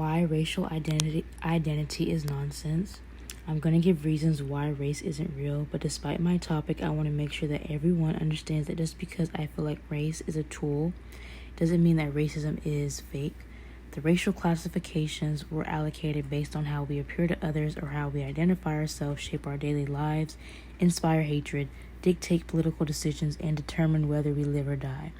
Why racial identity is nonsense. I'm going to give reasons why race isn't real, but despite my topic, I want to make sure that everyone understands that just because I feel like race is a tool doesn't mean that racism is fake. The racial classifications were allocated based on how we appear to others or how we identify ourselves, shape our daily lives, inspire hatred, dictate political decisions, and determine whether we live or die.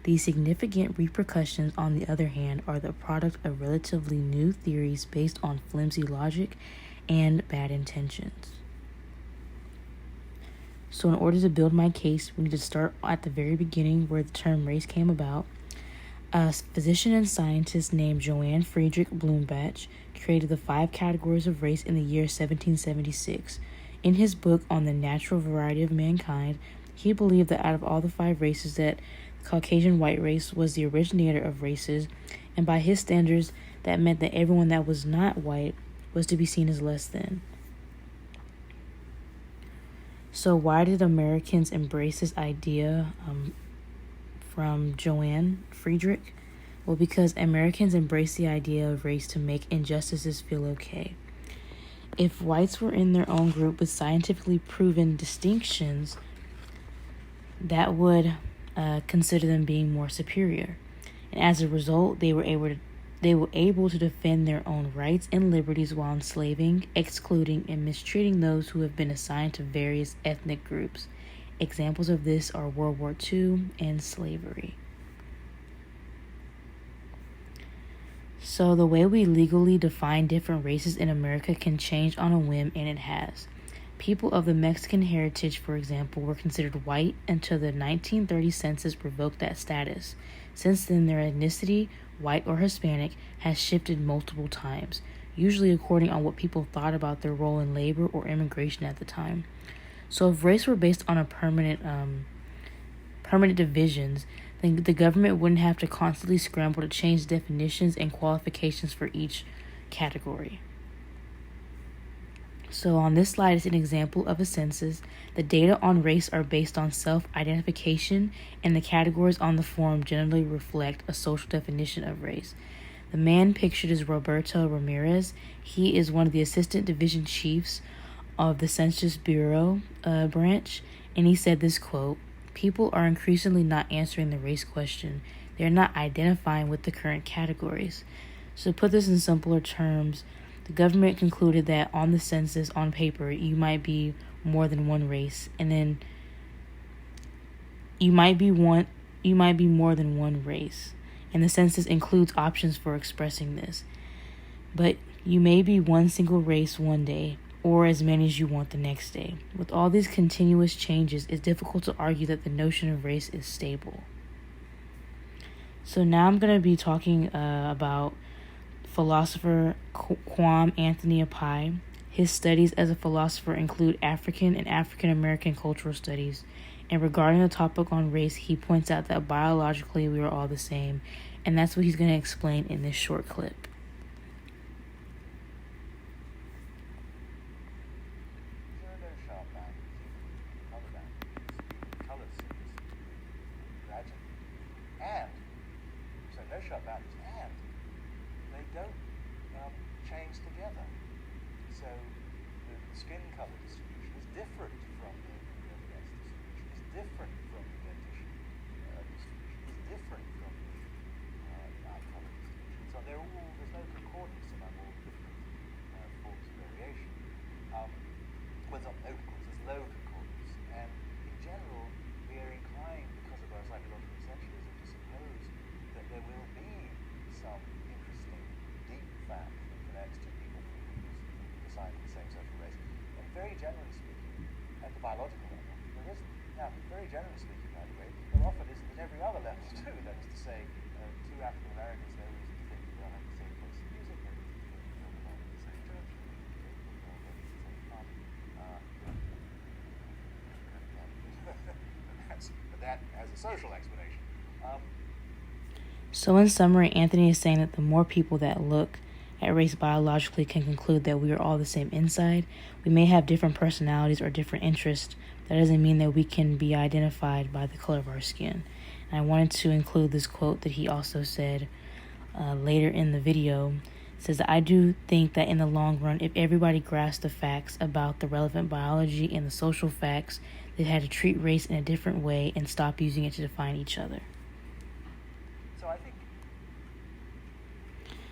These significant repercussions, on the other hand, are the product of relatively new theories based on flimsy logic and bad intentions. So in order to build my case, we need to start at the very beginning where the term race came about. A physician and scientist named Johann Friedrich Blumenbach created the 5 categories of race in the year 1776. In his book on the natural variety of mankind, he believed that out of all the 5 races that the Caucasian white race was the originator of races, and by his standards, that meant that everyone that was not white was to be seen as less than. So why did Americans embrace this idea from Johann Friedrich? Well, because Americans embrace the idea of race to make injustices feel okay. If whites were in their own group with scientifically proven distinctions, that would consider them being more superior. And as a result, they were able to defend their own rights and liberties while enslaving, excluding, and mistreating those who have been assigned to various ethnic groups. Examples of this are World War II and slavery. So the way we legally define different races in America can change on a whim, and it has. People of the Mexican heritage, for example, were considered white until the 1930 census revoked that status. Since then, their ethnicity, white or Hispanic, has shifted multiple times, usually according on what people thought about their role in labor or immigration at the time. So if race were based on a permanent divisions, then the government wouldn't have to constantly scramble to change definitions and qualifications for each category. So on this slide is an example of a census. The data on race are based on self-identification, and the categories on the form generally reflect a social definition of race. The man pictured is Roberto Ramirez. He is one of the assistant division chiefs of the Census Bureau branch, and he said this quote, "People are increasingly not answering the race question. They're not identifying with the current categories." So to put this in simpler terms, the government concluded that on the census, on paper, you might be more than one race, and then you might be more than one race, and the census includes options for expressing this. But you may be one single race one day, or as many as you want the next day. With all these continuous changes, it's difficult to argue that the notion of race is stable. So now I'm going to be talking about philosopher Kwame Anthony Appiah. His studies as a philosopher include African and African American cultural studies. And regarding the topic on race, he points out that biologically we are all the same. And that's what he's going to explain in this short clip. Change together. So the skin color distribution is different from the race distribution, is different from the dentition distribution, is different from the eye color distribution. So there's no concordance among all the different forms of variation. Well, there's not no concordance, there's low concordance. And in general, we are inclined, because of our psychological essentialism, to suppose that there will be some interesting, deep fact connects to people who decide the same social race. And very generally speaking, at the biological level, there isn't. Now, very generally speaking, by the way, there often isn't at every other level too. That is to say, 2 African Americans, no reason to think they'll have the same taste in music, no reason to think they'll belong to the same church, no reason to think they'll go to the same party. But that has a social explanation. So in summary, Anthony is saying that the more people that look at race biologically can conclude that we are all the same inside. We may have different personalities or different interests. That doesn't mean that we can be identified by the color of our skin. And I wanted to include this quote that he also said later in the video, says that I do think that in the long run, if everybody grasped the facts about the relevant biology and the social facts, they had to treat race in a different way and stop using it to define each other. So I think.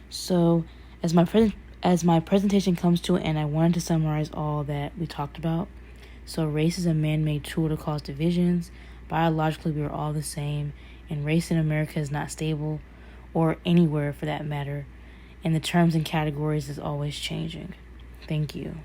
So, as my presentation comes to an end, I wanted to summarize all that we talked about. So, race is a man-made tool to cause divisions. Biologically, we are all the same, and race in America is not stable, or anywhere for that matter, and the terms and categories is always changing. Thank you.